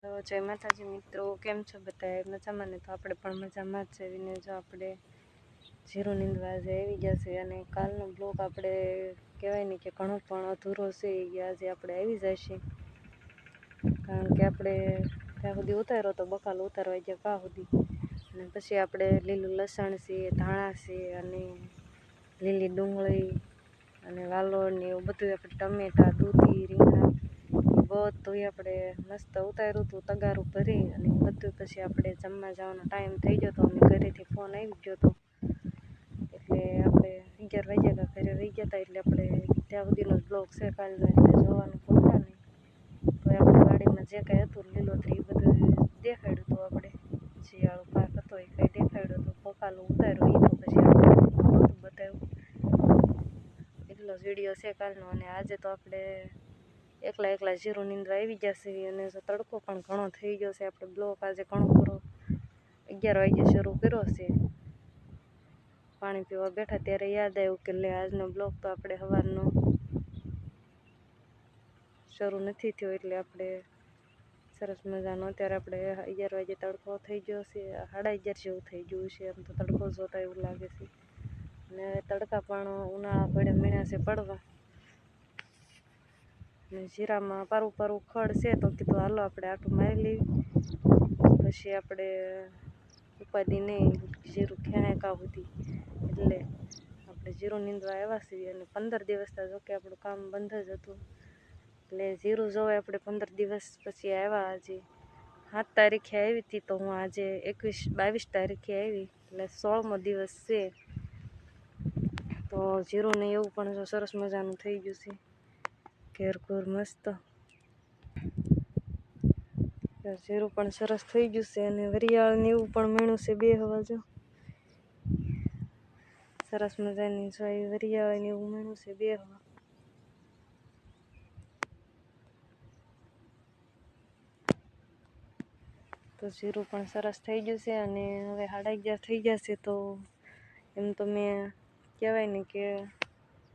જય માતાજી મિત્રો, કેમ છો બધા? મજામાં ને? તો આપણે પણ મજામાં જ જઈને જો આપણે જીરું નીંદવા આજે આવી જશે. અને કાલનો બ્લોગ આપણે કહેવાય ને કે ઘણો પણ અધૂરો છે એ આજે આપણે આવી જશે, કારણ કે આપણે ત્યાં સુધી ઉતાર્યો તો બકાલ ઉતારવા ગયા પા સુધી, અને પછી આપણે લીલું લસણ છે, ધાણા છે, અને લીલી ડુંગળી અને વાલોળ ને એવું બધું આપણે ટમેટા, દૂધી, રીંગણા બધું આપણે મસ્ત ઉતાર્યું હતું તગારું ભરી. અને બધું પછી આપણે જમવા જવાનો ટાઈમ થઈ ગયો હતો અને ઘરેથી ફોન આવી ગયો હતો, એટલે આપણે 11 વાગ્યા ઘરે રહી ગયા હતા. એટલે આપણે ત્યાં સુધીનો બ્લોગ છે કાલનો, એટલે જોવાનું ભૂલતા નહીં. તો આપણે વાડીમાં જે કાંઈ હતું લીલોતરી એ બધું દેખાડ્યું હતું. આપણે શિયાળો પાક હતો એ કંઈ દેખાડ્યું હતું, બકાલું ઉતાર્યું એ તો પછી આપણે બધું બતાવ્યું. એટલો જ વિડીયો છે કાલનો. અને આજે તો આપણે એકલા જીરું નીંદવા આવી જશે. અને તડકો પણ ઘણો થઈ ગયો છે. આપણે બ્લોક આજે ઘણો પૂરો 11 વાગે શરૂ કર્યો છે. પાણી પીવા બેઠા ત્યારે યાદ આવ્યું કે લે આજનો બ્લોક તો આપણે સવારનો શરૂ નથી થયો, એટલે આપણે સરસ મજાનો અત્યારે આપણે 11 વાગે તડકો થઈ ગયો છે. 11:30 જેવું થઈ ગયું છે એમ તો તડકો જોતા એવું લાગે છે. અને તડકા પણ ઉનાળા પડે મીણ્યા છે પડવા. અને જીરામાં પારું ખડ છે તો કીધું હાલો આપણે આટું મારી લેવી, પછી આપણે ઉપાધિ નહીં જીરું ખેણાય કાં સુધી. એટલે આપણે જીરું નીંદવા આવ્યા છીએ. અને 15 દિવસ જો કે આપણું કામ બંધ જ હતું, એટલે જીરું જોવાય આપણે 15 દિવસ પછી આવ્યા. આજે 7 તારીખે આવી હતી, તો હું આજે 22 તારીખે આવી, એટલે 16મો દિવસ છે. તો જીરું ને એવું પણ જો સરસ મજાનું થઈ ગયું છે, ઘેર મસ્ત જીરું પણ સરસ થઈ ગયું છે. અને વરિયાળ ને એવું પણ મીણું છે બે હવા જો સરસ મજાની જોઈ વરિયાળ ને એવું મીણું છે બે હવા. તો જીરું પણ સરસ થઈ ગયું છે. અને હવે 11:30 થઈ જશે. તો એમ તો મેં કહેવાય ને કે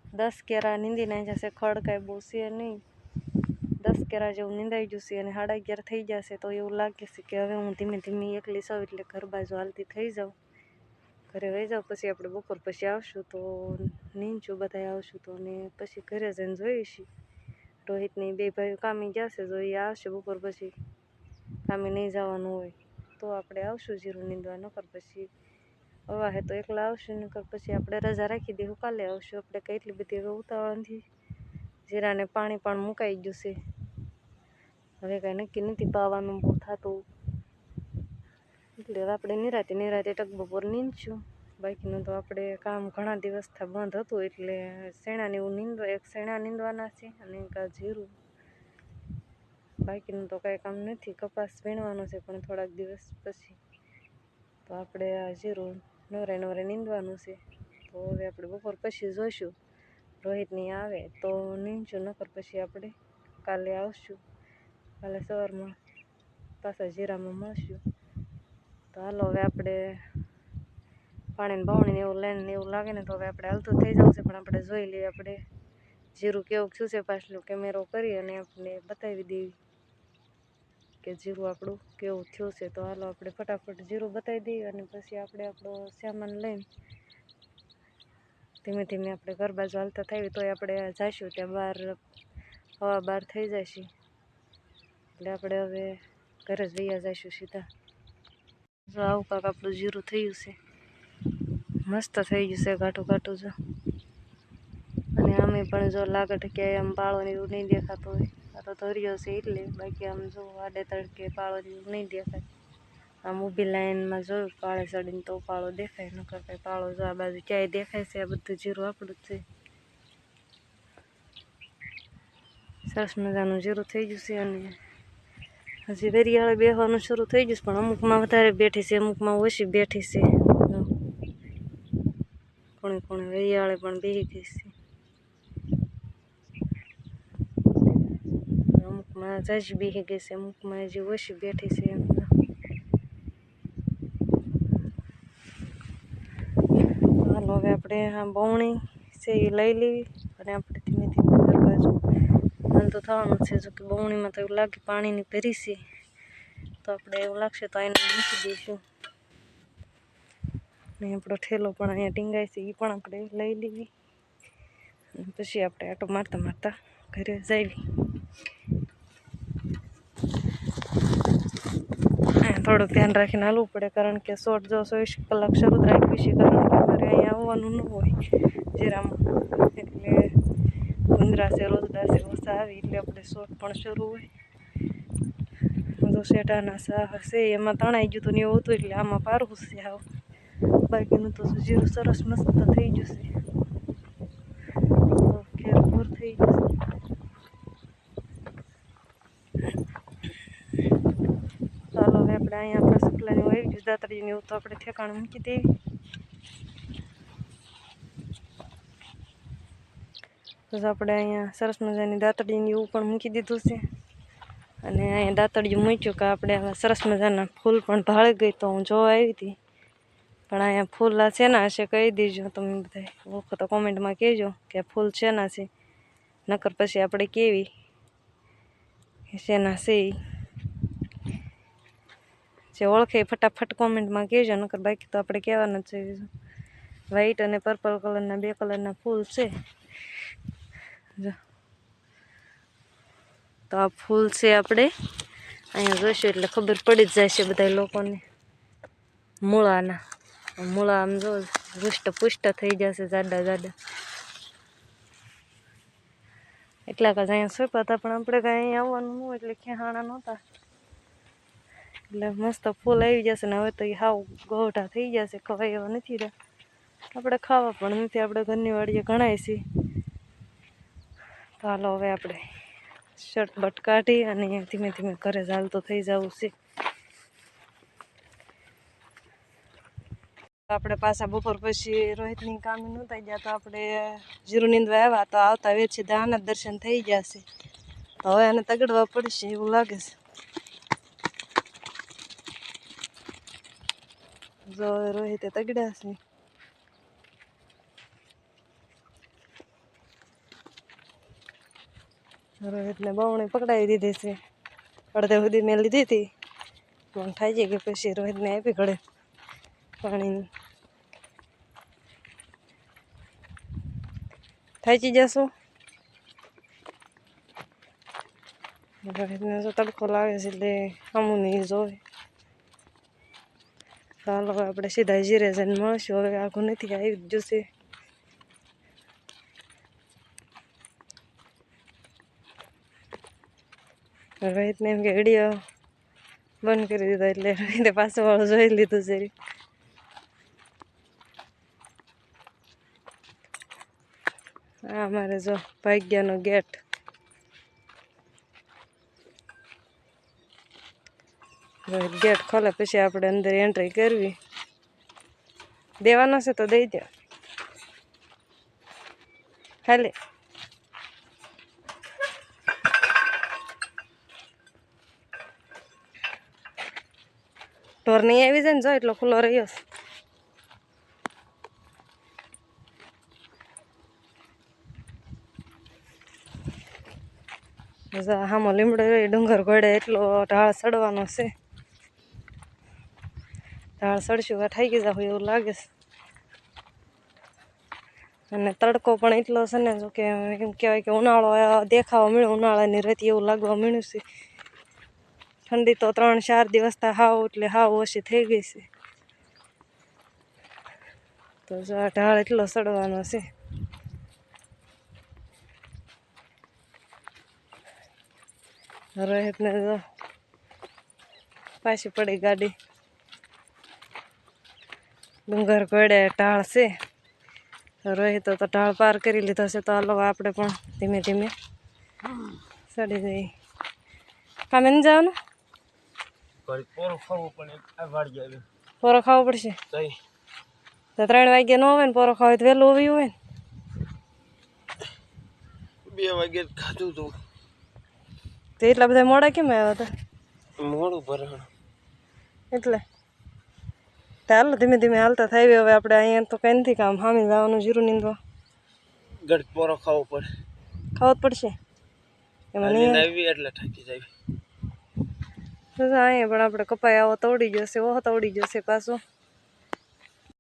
10 કેરા નીંદી નાખ્યા છે. ખડ કાંઈ બહુ છે નહીં, 10 કેરા જેવું નીંદાઈ ગયું છે. અને 11:30 થઈ જશે તો એવું લાગે છે કે હવે હું ધીમે ધીમે એકલી સૌ એટલે ઘર બાજુ હાલતી થઈ જાઉં, ઘરે વહી જાઉં. પછી આપણે બપોર પછી આવશું તો નીંદશું, બધા આવશું તો, ને પછી ઘરે જઈને જોઈશું. રોહિતની બે ભાઈઓ કામે ગયા છે, જો એ આવશે બપોર પછી, કામે નહીં જવાનું હોય તો આપણે આવશું જીરું નીંદવા. નકર પછી હવા હે તો એકલા આવશું, નકર પછી આપણે રજા રાખી દઈશું, કાલે આવશું. આપણે કંઈ એટલી બધી હવે ઉતાવળ નથી. જીરાને પાણી પણ મુકાઈ ગયું છે, હવે કાંઈ નક્કી નથી પાવાનું બહુ થતું, એટલે આપણે નિરાતે ટક બપોર નીંદશું. બાકીનું તો આપણે કામ ઘણા દિવસથી બંધ હતું, એટલે શેણાને એવું એક શેણા નીંદવાના છે અને એક આ જીરું. બાકીનું તો કાંઈ કામ નથી. કપાસ વીણવાનો છે પણ થોડાક દિવસ પછી. તો આપણે આ જીરું નવરે નીંદવાનું છે. તો હવે આપણે બપોર પછી જોઈશું, રોહિતની આવે તો નીંદશું, નકર પછી આપણે કાલે આવશું. કાલે સવારમાં પાછા જીરામાં મળશું. તો હાલો હવે આપણે પાણીને બાવણીને એવું લઈને એવું લાગે ને તો હવે આપણે હાલતું થઈ જવું છે. પણ આપણે જોઈ લઈએ આપણે જીરું કેવું થયું છે, પાછલું કેમેરો કરી અને આપણે બતાવી દેવી કે જીરું આપણું કેવું થયું છે. તો હાલો આપણે ફટાફટ જીરું બતાવી દઈએ, અને પછી આપણે આપણો સામાન લઈને ધીમે ધીમે આપણે ઘર બાજુ હાલતા થાય તોય આપણે જઈશું ત્યાં 12 થઈ જશે. એટલે આપણે હવે ઘરે જ વૈયા જઈશું સીધા. જો આવું કાંક આપણું જીરું થયું છે, મસ્ત થઈ ગયું છે ઘાટું જો. અને અમે પણ જો લાગટ કે આમ પાળો ને એવું નહીં દેખાતું હોય, આ તો ધોર્યો છે એટલે. બાકી આમ જો આડે તડકે પાળો એવું નહીં દેખાય. આમ ઊભી લાઈનમાં જોયું પાળે ચડીને તો પાળો દેખાય, નકર કાંઈ પાળો જો આ બાજુ ક્યાંય દેખાય છે. આ બધું જીરું આપણું જ છે. સરસ મજાનું જીરું થઈ ગયું છે. અને હજી વેરિયાળે બેસવાનું શરૂ થઈ ગયું છે, પણ અમુકમાં વધારે બેઠી છે, અમુકમાં ઓછી બેઠી છે. કોણે વેરિયાળે પણ બેસી ગઈ છે. અમુકમાં જાજી બેસી ગઈ છે, અમુકમાં હજી ઓછી બેઠી છે. એમ હાલો હવે આપણે આ બવણી છે એ લઈ લેવી, અને આપણે ધીમે ધીમે ઘર બાજુ હાલ તો થવાનું છે. જો કે બવણીમાં તો એવું લાગે પાણીની ભરી છે, તો આપણે એવું લાગશે તો એને મૂકી દઈશું. ને આપણો ઠેલો પણ અહીંયા ટીંગાય છે એ પણ આપણે લઈ લેવી. પછી આપણે આટો મારતા મારતા ઘરે જઈએ. થોડુંક ધ્યાન રાખીને હાલવું પડે, કારણ કે શોર્ટ જો 24 કલાક શરૂ જ રાખ્યું છે, કારણ કે અમારે અહીંયા આવવાનું ન હોય જીરામાં, એટલે ઉંદરા છે રોજડા છે ઓછા આવી એટલે આપણે શોર્ટ પણ શરૂ હોય. તો શેટાના શાહ છે એમાં તણાઈ ગયું હતું ને એવું હતું, એટલે આમાં પારવું છે આવ. બાકીનું તો જીરું સરસ મસ્ત થઈ જશે, ખેર પૂર થઈ જશે. ચાલો હવે આપણે અહીંયા આપણા સપલાની આવી ગયું દાતરીની એવું તો આપણે ઠેકાણે મૂકી દેવી. તો આપણે અહીંયા સરસ મજાની દાતડીની એવું પણ મૂકી દીધું છે. અને અહીંયા દાતડિયું મૂક્યું કે આપણે આવા સરસ મજાના ફૂલ પણ ભાળી ગઈ, તો હું જોવા આવી હતી. પણ અહીંયા ફૂલ શેના હશે કહી દેજો તમે બધા, વખત કોમેન્ટમાં કહેજો કે ફૂલ શેના છે, નકર પછી આપણે કેવી શેના છે જે ઓળખે ફટાફટ કોમેન્ટમાં કહેજો, નકર બાકી તો આપણે કહેવાના છે. વ્હાઈટ અને પર્પલ કલરના 2 કલરના ફૂલ છે. તો આ ફૂલ છે આપણે અહીંયા જોઈશું એટલે ખબર પડી જ જાય છે બધા લોકોને. મૂળાના મૂળા આમ જો પુષ્ટ થઈ જશે, જાડા જાડા. એટલા કાંઈ અહીંયા સોંપ્યા હતા, પણ આપણે કાંઈ અહીંયા આવવાનું ન હોય એટલે ખેહાણા નહોતા, એટલે મસ્ત ફૂલ આવી જશે. ને હવે તો એ હાવ ગોઢા થઈ જશે, ખવાય એવા નથી રહ્યા. આપણે ખાવા પણ નથી, આપણે ઘરની વાડીએ ઘણાય છે. તો હાલો હવે આપણે શર્ટ બટ કાઢી અને ધીમે ધીમે ઘરે ચાલતો થઈ જવું છે. આપણે પાછા બપોર પછી રોહિતની કામે નહોતા ગયા, તો આપણે જીરું નીંદવા આવ્યા, તો આવતા વેચે દાના દર્શન થઈ જશે. તો હવે એને તગડવા પડશે એવું લાગે છે. જો રોહિતે તગડ્યા છે. રોહિતને બવણી પકડાવી દીધી છે, અડધે સુધી મેં લીધી હતી પણ થઈ જાય કે પછી રોહિતને આપી ઘડે પાણીની. થાકી જશું. રોહિતને જો તડકો લાગે છે એટલે આમું નહીં જોવે. ચાલો હવે આપણે સીધા જીરે જઈને મળશું. હવે આઘું નથી, આવી જ જશે. રોહિતને એમ કે વિડીયો બંધ કરી દીધો, એટલે રોહિતે પાછું વાળું જોઈ લીધું છે. આ અમારે જો ભાગ્યનો ગેટ. રોહિત ગેટ ખોલે પછી આપણે અંદર એન્ટ્રી કરવી. દેવાનો છે તો દઈ દો ખાલી. ઢોર નહીં આવી જાય ને, જો એટલો ખુલ્લો રહ્યો. હામો લીમડો રહ્યો, ડુંગર ઘોડે એટલો ઢાળ ચડવાનો છે. ઢાળ ચડશું થાકી જાવ એવું લાગે છે. અને તડકો પણ એટલો છે ને, જો કે એમ કહેવાય કે ઉનાળો દેખાવા મળ્યો, ઉનાળાની રેતી એવું લાગવા મળ્યું છે. ઠંડી તો 3-4 દિવસથી હાવ એટલે હાવ ઓછી થઈ ગઈ છે. તો જો આ ઢાળ એટલો ચડવાનો છે. રોહિતને જો પાછી પડી ગાડી. ડુંગર ઘોડે ઢાળ છે. રોહિત તો ઢાળ પાર કરી લીધો છે, તો હાલો આપણે પણ ધીમે ધીમે ચડી જઈએ. કામે નથી જવાનું? પોરો ખાવો પડશે તો 3 વાગ્યા ન હોય ને, પોરો ખાવ તો વહેલું હોવી હોય ને. 2 વાગે ખાધું હતું તો એટલા બધા મોડા કેમ આવ્યા હતા? મોડું ભરણ એટલે હાલો ધીમે ધીમે હાલતા થાય. હવે આપણે અહીંયા તો કંઈ નથી કામ, સામે જવાનું જીરું નીંદવા. ગઢ પોરો ખાવો પડે, ખાવો જ પડશે એમાં નહીં આવી એટલે થાકી જાય. તો અહીંયા પણ આપણે કપાઈ આવો તોડી જશે ઓહ તોડી જશે પાછું